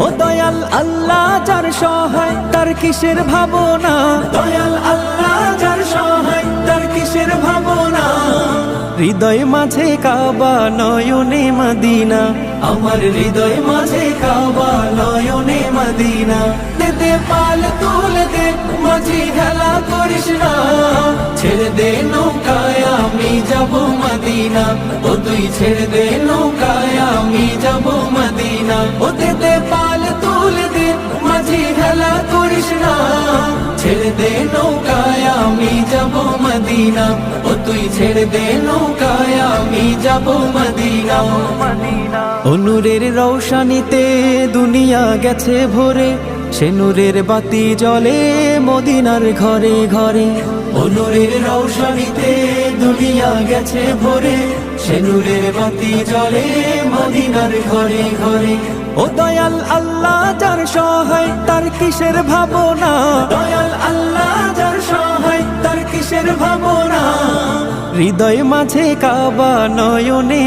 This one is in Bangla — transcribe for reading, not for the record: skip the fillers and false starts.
ও দয়াল আল্লাহ যার সহায় তার কিসের ভাবনা, দয়াল আল্লাহ যার সহায় তার কিসের ভাবনা। হৃদয় মাঝে কাবা নয়নে মদিনা, আমার হৃদয় মাঝে কাবা নয়নে মদিনা। দে পাল তুলে দে মাঝি খেলা করিস না, ছেড়ে দে নৌকায় আমি যাব মদিনা। ও তুই ছেড়ে দে নৌকায় আমি যাব মদিনা। ও দে পাল তুলে দে মাঝি খেলা করিস না, ছেড়ে দে নৌকায় আমি যাব মদিনা। ও তুই ছেড়ে দে নৌকায় আমি যাব মদিনা। ও নূরের রৌশানিতে দুনিয়া গেছে ভরে, সে নূরের বাতি জ্বলে মদিনার ঘরে ঘরে। ও নূরের রৌশানিতে দুনিয়া গেছে ভরে, সে নূরের বাতি জ্বলে মদিনার ঘরে ঘরে। ও দয়াল আল্লাহ যার সহায় তার কিসের ভাবনা, দয়াল আল্লাহ যার সহায় তার কিসের ভাবনা। হৃদয় মাঝে কাবা নয়নে